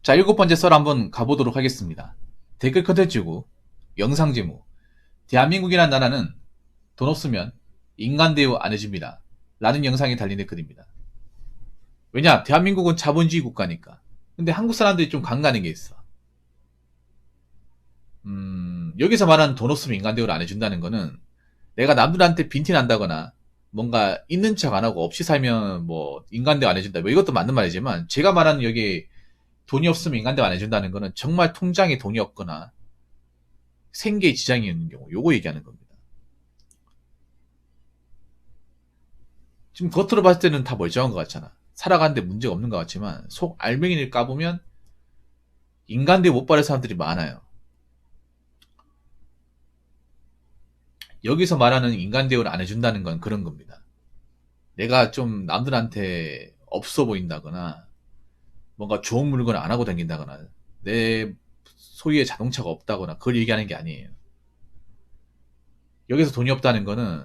자, 7번째 썰 한번 가보도록 하겠습니다. 댓글 컨텐츠고, 영상 제목. 대한민국이란 나라는 돈 없으면 인간 대우 안 해줍니다. 라는 영상이 달린 댓글입니다. 왜냐? 대한민국은 자본주의 국가니까. 근데 한국 사람들이 좀 간과하는 게 있어. 여기서 말하는 돈 없으면 인간 대우를 안 해준다는 거는 내가 남들한테 빈티난다거나 뭔가 있는 척 안 하고 없이 살면 뭐 인간 대우 안 해준다. 뭐 이것도 맞는 말이지만 제가 말하는 여기 돈이 없으면 인간 대우 안 해준다는 거는 정말 통장에 돈이 없거나 생계에 지장이 있는 경우 요거 얘기하는 겁니다. 지금 겉으로 봤을 때는 다 멀쩡한 것 같잖아. 살아가는데 문제가 없는 것 같지만 속 알맹이를 까보면 인간 대우 못 받을 사람들이 많아요. 여기서 말하는 인간 대우를 안 해준다는 건 그런 겁니다. 내가 좀 남들한테 없어 보인다거나 뭔가 좋은 물건을 안 하고 다닌다거나 내 소유의 자동차가 없다거나 그걸 얘기하는 게 아니에요. 여기서 돈이 없다는 거는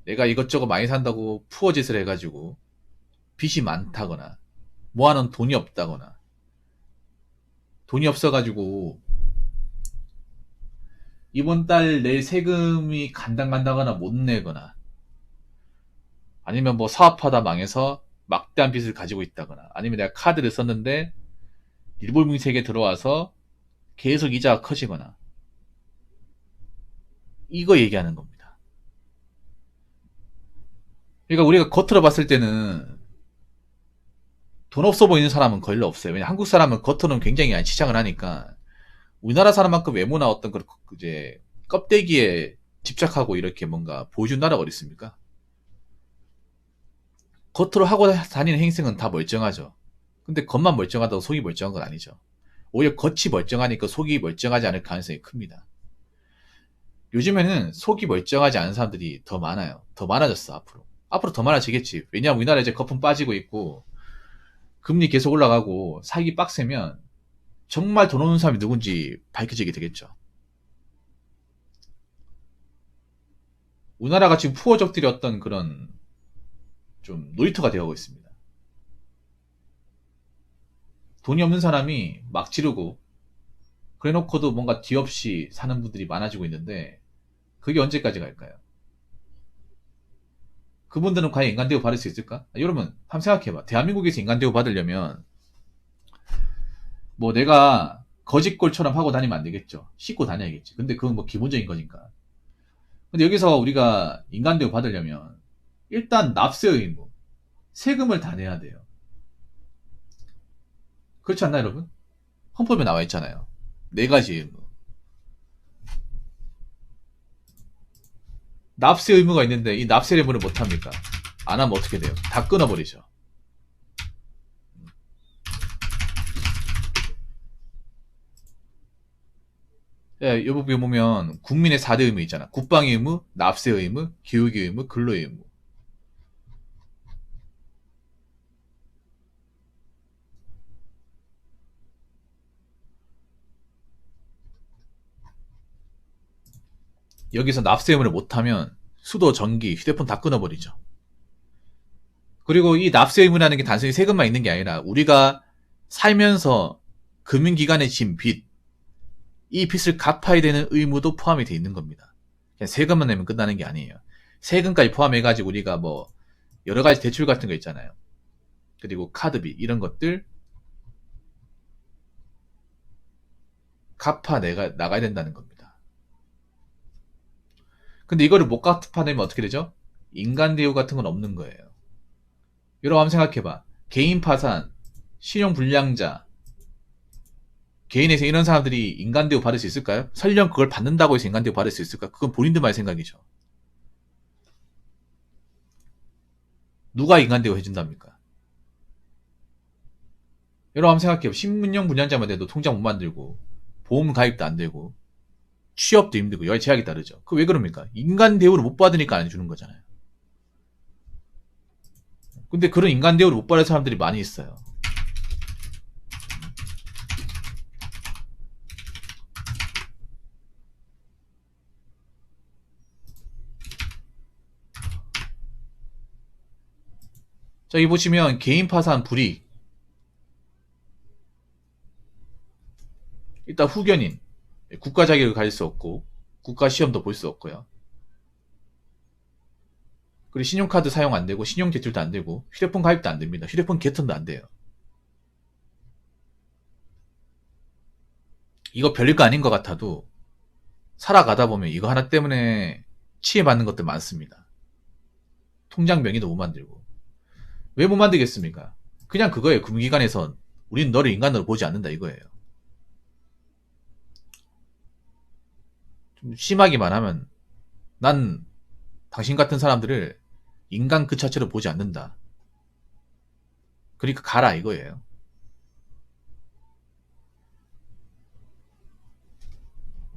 내가 이것저것 많이 산다고 푸어짓을 해가지고 빚이 많다거나 모아놓은 돈이 없다거나 돈이 없어가지고 이번 달 낼 세금이 간당간당하거나 못 내거나 아니면 뭐 사업하다 망해서 막대한 빚을 가지고 있다거나 아니면 내가 카드를 썼는데 일불뭉세게 들어와서 계속 이자가 커지거나 이거 얘기하는 겁니다. 그러니까 우리가 겉으로 봤을 때는 돈 없어 보이는 사람은 거의 없어요. 왜냐 한국 사람은 겉으로는 굉장히 치장을 하니까 우리나라 사람만큼 외모나 어떤 그 이제 껍데기에 집착하고 이렇게 뭔가 보여준 나라가 어디 있습니까? 겉으로 하고 다니는 행색은 다 멀쩡하죠. 근데 겉만 멀쩡하다고 속이 멀쩡한 건 아니죠. 오히려 겉이 멀쩡하니까 속이 멀쩡하지 않을 가능성이 큽니다. 요즘에는 속이 멀쩡하지 않은 사람들이 더 많아요. 더 많아졌어, 앞으로. 앞으로 더 많아지겠지. 왜냐하면 우리나라 이제 거품 빠지고 있고, 금리 계속 올라가고, 사기 빡세면, 정말 돈 없는 사람이 누군지 밝혀지게 되겠죠. 우리나라가 지금 푸어족들이 어떤 그런, 좀 놀이터가 되어가고 있습니다. 돈이 없는 사람이 막 지르고, 그래 놓고도 뭔가 뒤 없이 사는 분들이 많아지고 있는데, 그게 언제까지 갈까요? 그분들은 과연 인간 대우 받을 수 있을까? 여러분, 한번 생각해봐. 대한민국에서 인간 대우 받으려면, 뭐 내가 거짓골처럼 하고 다니면 안 되겠죠. 씻고 다녀야겠지. 근데 그건 뭐 기본적인 거니까. 근데 여기서 우리가 인간 대우 받으려면, 일단 납세 의무, 세금을 다 내야 돼요. 그렇지 않나요, 여러분? 헌법에 나와 있잖아요. 네 가지 의무. 납세 의무가 있는데 이 납세 의무를 못 합니까? 안 하면 어떻게 돼요? 다 끊어버리죠. 예, 이 부분에 보면 국민의 4대 의무 있잖아. 국방의 의무, 납세 의무, 교육의 의무, 근로의 의무. 여기서 납세 의무를 못하면 수도, 전기, 휴대폰 다 끊어버리죠. 그리고 이 납세 의무라는 게 단순히 세금만 있는 게 아니라 우리가 살면서 금융기관에 진 빚, 이 빚을 갚아야 되는 의무도 포함이 돼 있는 겁니다. 그냥 세금만 내면 끝나는 게 아니에요. 세금까지 포함해가지고 우리가 뭐 여러 가지 대출 같은 거 있잖아요. 그리고 카드비 이런 것들 갚아 나가야 된다는 겁니다. 근데 이거를 못 갚아내면 어떻게 되죠? 인간 대우 같은 건 없는 거예요. 여러분 한번 생각해봐. 개인 파산, 신용 불량자, 개인에서 이런 사람들이 인간 대우 받을 수 있을까요? 설령 그걸 받는다고 해서 인간 대우 받을 수 있을까? 그건 본인들만의 생각이죠. 누가 인간 대우 해준답니까? 여러분 한번 생각해요. 신문용 분양자만 돼도 통장 못 만들고 보험 가입도 안 되고 취업도 힘들고 여러 제약이 따르죠. 그 왜 그럽니까? 인간 대우를 못 받으니까 안 해주는 거잖아요. 근데 그런 인간 대우를 못 받을 사람들이 많이 있어요. 자, 여기 보시면 개인 파산 불이익 일단 후견인, 국가 자격을 가질 수 없고 국가 시험도 볼 수 없고요. 그리고 신용카드 사용 안 되고 신용 제출도 안 되고 휴대폰 가입도 안 됩니다. 휴대폰 개통도 안 돼요. 이거 별거 아닌 것 같아도 살아가다 보면 이거 하나 때문에 치해받는 것들 많습니다. 통장 명의도 못 만들고. 왜 못 만들겠습니까? 그냥 그거예요. 금융기관에서 우린 너를 인간으로 보지 않는다 이거예요. 좀 심하게 말하면 난 당신 같은 사람들을 인간 그 자체로 보지 않는다. 그러니까 가라 이거예요.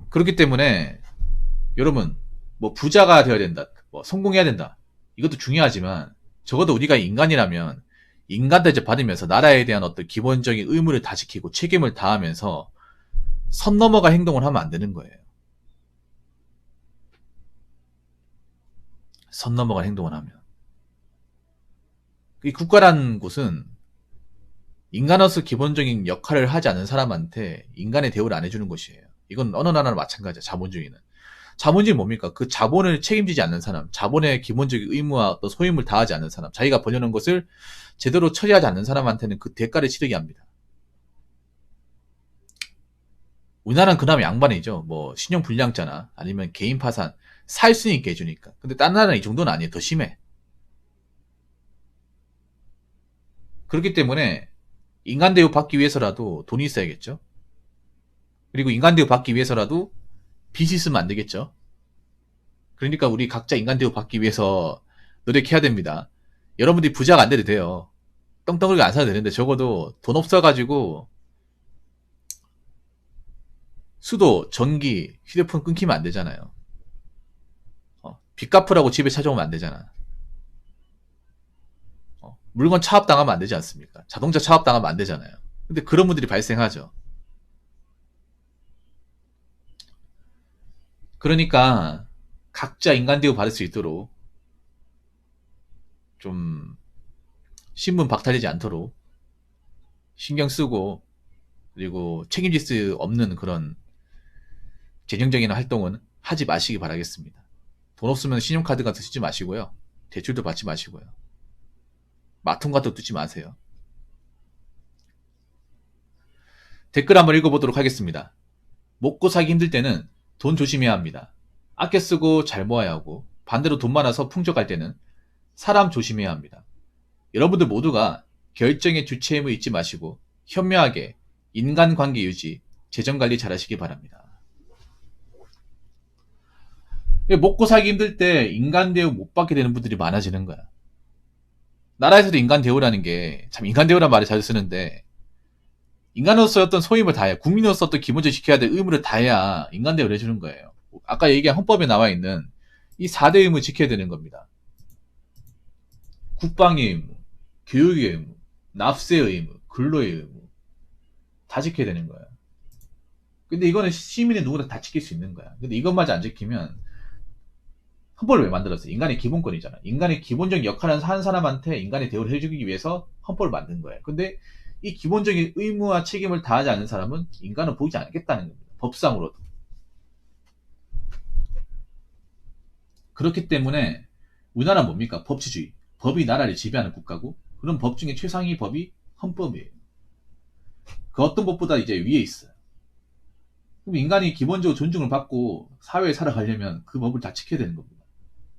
그렇기 때문에 여러분 뭐 부자가 되어야 된다. 뭐 성공해야 된다. 이것도 중요하지만 적어도 우리가 인간이라면 인간 대접 받으면서 나라에 대한 어떤 기본적인 의무를 다 지키고 책임을 다하면서 선 넘어가 행동을 하면 안 되는 거예요. 선 넘어간 행동을 하면. 이 국가라는 곳은 인간으로서 기본적인 역할을 하지 않는 사람한테 인간의 대우를 안 해주는 것이에요. 이건 어느 나라나 마찬가지야. 자본주의는. 자본주의 뭡니까? 그 자본을 책임지지 않는 사람, 자본의 기본적인 의무와 어떤 소임을 다하지 않는 사람, 자기가 벌려놓은 것을 제대로 처리하지 않는 사람한테는 그 대가를 치르게 합니다. 우리나라는 그나마 양반이죠. 뭐 신용불량자나 아니면 개인 파산 살 수 있게 해주니까. 근데 다른 나라는 이 정도는 아니에요. 더 심해. 그렇기 때문에 인간 대우 받기 위해서라도 돈이 있어야겠죠. 그리고 인간 대우 받기 위해서라도 빚이 있으면 안 되겠죠. 그러니까 우리 각자 인간 대우 받기 위해서 노력해야 됩니다. 여러분들이 부자가 안 돼도 돼요. 떵떵거리고 안 사도 되는데 적어도 돈 없어가지고 수도, 전기, 휴대폰 끊기면 안 되잖아요. 빚 갚으라고 집에 찾아오면 안 되잖아. 물건 차압당하면 안 되지 않습니까? 자동차 차압당하면 안 되잖아요. 근데 그런 분들이 발생하죠. 그러니까 각자 인간 대우 받을 수 있도록 좀 신분 박탈되지 않도록 신경 쓰고 그리고 책임질 수 없는 그런 재정적인 활동은 하지 마시기 바라겠습니다. 돈 없으면 신용카드 같은 거 쓰지 마시고요. 대출도 받지 마시고요. 마통 같은 거 뜯지 마세요. 댓글 한번 읽어보도록 하겠습니다. 먹고 살기 힘들 때는 돈 조심해야 합니다. 아껴 쓰고 잘 모아야 하고 반대로 돈 많아서 풍족할 때는 사람 조심해야 합니다. 여러분들 모두가 결정의 주체임을 잊지 마시고 현명하게 인간관계 유지, 재정관리 잘 하시기 바랍니다. 먹고 살기 힘들 때 인간 대우 못 받게 되는 분들이 많아지는 거야. 나라에서도 인간 대우라는 게 참 인간 대우란 말을 자주 쓰는데 인간으로서 어떤 소임을 다해 국민으로서 어떤 기본적으로 지켜야 될 의무를 다해야 인간 대우를 해주는 거예요. 아까 얘기한 헌법에 나와 있는 이 4대 의무 지켜야 되는 겁니다. 국방의 의무, 교육의 의무, 납세의 의무, 근로의 의무 다 지켜야 되는 거야. 근데 이거는 시민이 누구나 다 지킬 수 있는 거야. 근데 이것마저 안 지키면 헌법을 왜 만들었어요? 인간의 기본권이잖아. 인간의 기본적인 역할을 하는 사람한테 인간의 대우를 해주기 위해서 헌법을 만든 거예요. 근데 이 기본적인 의무와 책임을 다하지 않는 사람은 인간은 보이지 않겠다는 겁니다. 법상으로도. 그렇기 때문에 우리나라는 뭡니까? 법치주의. 법이 나라를 지배하는 국가고 그런 법 중에 최상위 법이 헌법이에요. 그 어떤 법보다 이제 위에 있어요. 그럼 인간이 기본적으로 존중을 받고 사회에 살아가려면 그 법을 다 지켜야 되는 겁니다.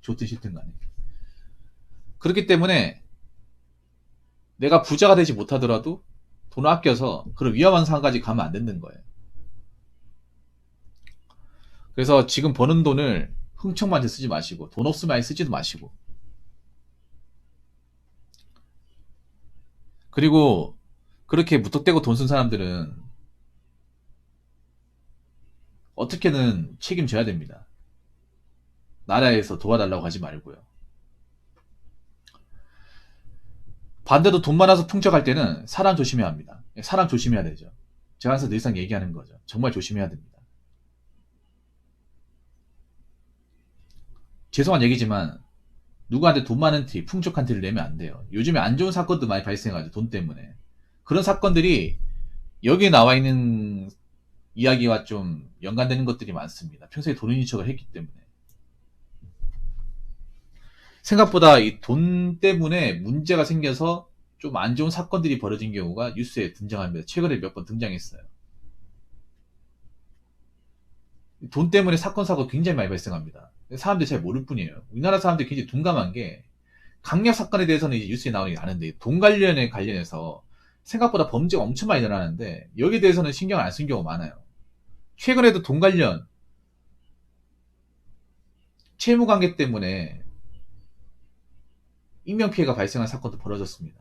좋든 싫든 간에. 그렇기 때문에 내가 부자가 되지 못하더라도 돈을 아껴서 그런 위험한 상황까지 가면 안 되는 거예요. 그래서 지금 버는 돈을 흥청만지 쓰지 마시고 돈 없으면 아예 쓰지도 마시고 그리고 그렇게 무턱대고 돈 쓴 사람들은 어떻게든 책임져야 됩니다. 나라에서 도와달라고 하지 말고요. 반대로 돈 많아서 풍족할 때는 사람 조심해야 합니다. 사람 조심해야 되죠. 제가 항상 늘상 얘기하는 거죠. 정말 조심해야 됩니다. 죄송한 얘기지만 누구한테 돈 많은 티, 풍족한 티를 내면 안 돼요. 요즘에 안 좋은 사건도 많이 발생하죠. 돈 때문에. 그런 사건들이 여기에 나와 있는 이야기와 좀 연관되는 것들이 많습니다. 평소에 돈 있는 척을 했기 때문에. 생각보다 이 돈 때문에 문제가 생겨서 좀 안 좋은 사건들이 벌어진 경우가 뉴스에 등장합니다. 최근에 몇 번 등장했어요. 돈 때문에 사건, 사고 굉장히 많이 발생합니다. 사람들이 잘 모를 뿐이에요. 우리나라 사람들이 굉장히 둔감한 게 강력 사건에 대해서는 이제 뉴스에 나오는 게 아는데 돈 관련해서 생각보다 범죄가 엄청 많이 일어나는데 여기에 대해서는 신경을 안 쓴 경우가 많아요. 최근에도 돈 관련 채무 관계 때문에 인명피해가 발생한 사건도 벌어졌습니다.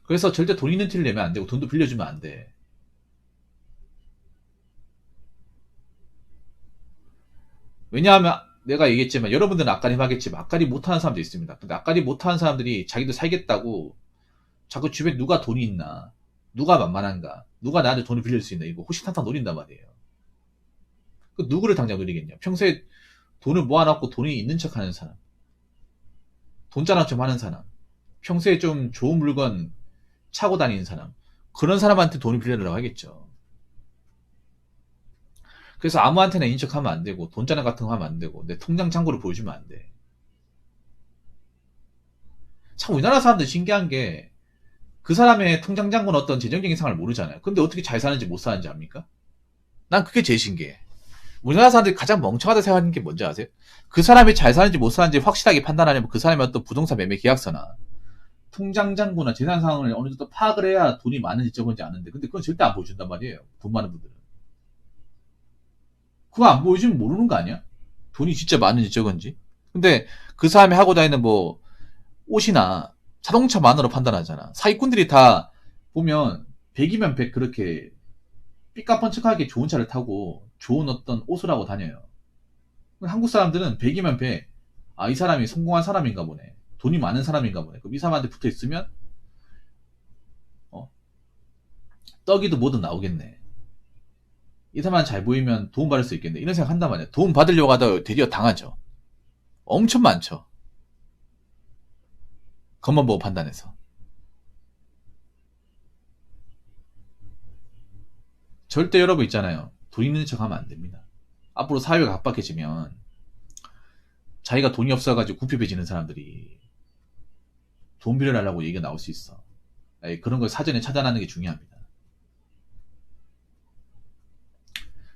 그래서 절대 돈 있는 티를 내면 안 되고 돈도 빌려주면 안 돼. 왜냐하면 내가 얘기했지만 여러분들은 앞가림 하겠지만 앞가림 못하는 사람도 있습니다. 근데 앞가림 못하는 사람들이 자기도 살겠다고 자꾸 주변에 누가 돈이 있나, 누가 만만한가, 누가 나한테 돈을 빌릴 수 있나 이거 호시탐탐 노린단 말이에요. 그 누구를 당장 노리겠냐. 평소에 돈을 모아놓고 돈이 있는 척하는 사람, 돈자랑 좀 하는 사람, 평소에 좀 좋은 물건 차고 다니는 사람, 그런 사람한테 돈을 빌려달라고 하겠죠. 그래서 아무한테나 인척하면 안 되고 돈자랑 같은 거 하면 안 되고 내 통장 잔고를 보여주면 안 돼. 참 우리나라 사람들 신기한 게 그 사람의 통장 잔고는 어떤 재정적인 상황을 모르잖아요. 근데 어떻게 잘 사는지 못 사는지 압니까? 난 그게 제일 신기해. 우리나라 사람들이 가장 멍청하다 생각하는 게 뭔지 아세요? 그 사람이 잘 사는지 못 사는지 확실하게 판단하려면 그 사람의 어떤 부동산 매매 계약서나 통장 잔고나 재산 상황을 어느 정도 파악을 해야 돈이 많은지 적은지 아는데 근데 그건 절대 안 보여준단 말이에요. 돈 많은 분들은. 그거 안 보여주면 모르는 거 아니야? 돈이 진짜 많은지 적은지. 근데 그 사람이 하고 다니는 뭐 옷이나 자동차만으로 판단하잖아. 사기꾼들이 다 보면 100이면 100 그렇게 삐까뻔쩍하게 좋은 차를 타고 좋은 어떤 옷을 하고 다녀요. 한국 사람들은 100이면 100. 아, 이 사람이 성공한 사람인가 보네. 돈이 많은 사람인가 보네. 그럼 이 사람한테 붙어 있으면 떡이도 뭐든 나오겠네. 이 사람만 잘 보이면 도움 받을 수 있겠네. 이런 생각 한단 말이야. 도움 받으려고 하다가 드디어 당하죠. 엄청 많죠. 겉만 보고 판단해서. 절대 여러분 있잖아요. 돈 있는 척 하면 안 됩니다. 앞으로 사회가 각박해지면 자기가 돈이 없어가지고 굽혀배지는 사람들이 돈 빌려달라고 얘기가 나올 수 있어. 그런 걸 사전에 차단하는 게 중요합니다.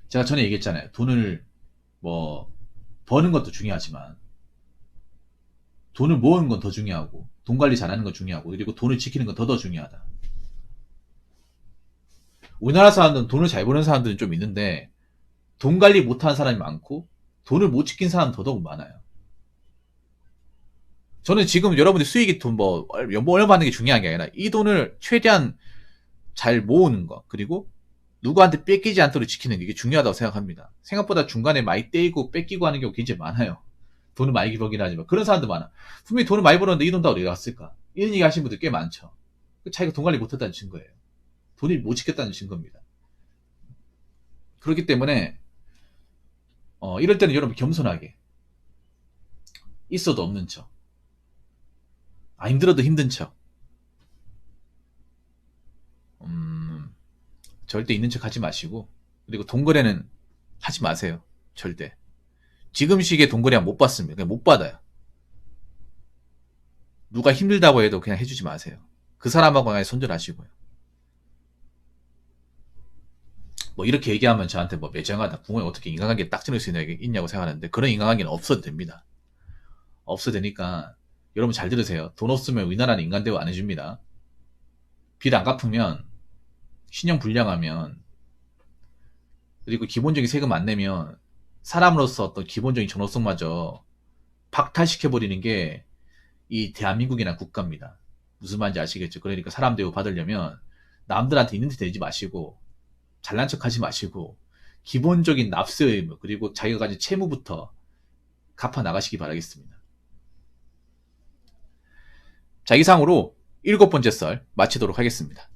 제가 전에 얘기했잖아요. 돈을 뭐 버는 것도 중요하지만 돈을 모으는 건 더 중요하고 돈 관리 잘하는 건 중요하고 그리고 돈을 지키는 건 더 중요하다. 우리나라 사람들은 돈을 잘 버는 사람들은 좀 있는데 돈 관리 못하는 사람이 많고 돈을 못 지킨 사람은 더더욱 많아요. 저는 지금 여러분들 수익이 돈 뭐 얼마 받는 게 중요한 게 아니라 이 돈을 최대한 잘 모으는 거 그리고 누구한테 뺏기지 않도록 지키는 게 중요하다고 생각합니다. 생각보다 중간에 많이 떼이고 뺏기고 하는 경우 굉장히 많아요. 돈을 많이 벌긴 하지만 그런 사람도 많아. 분명히 돈을 많이 벌었는데 이 돈 다 어디 갔을까? 이런 얘기 하시는 분들 꽤 많죠. 자기가 돈 관리 못했다는 증거예요. 돈을 못 지켰다는 증거입니다. 그렇기 때문에 이럴 때는 여러분 겸손하게 있어도 없는 척 힘들어도 힘든 척 절대 있는 척 하지 마시고 그리고 돈거래는 하지 마세요. 절대. 지금 시기에 돈거래하면 못 받습니다. 그냥 못 받아요. 누가 힘들다고 해도 그냥 해주지 마세요. 그 사람하고 그냥 손절하시고요. 뭐 이렇게 얘기하면 저한테 뭐 매정하다, 붕어에 어떻게 인간관계에 딱 지를 수 있냐고 생각하는데 그런 인간관계는 없어도 됩니다. 없어도 되니까 여러분 잘 들으세요. 돈 없으면 우리나라는 인간 대우 안 해줍니다. 빚 안 갚으면 신용 불량하면 그리고 기본적인 세금 안 내면 사람으로서 어떤 기본적인 존엄성마저 박탈시켜버리는 게 이 대한민국이나 국가입니다. 무슨 말인지 아시겠죠? 그러니까 사람 대우 받으려면 남들한테 있는 데 내지 마시고 잘난 척 하지 마시고 기본적인 납세 의무 그리고 자기가 가진 채무부터 갚아 나가시기 바라겠습니다. 자, 이상으로 7번째 썰 마치도록 하겠습니다.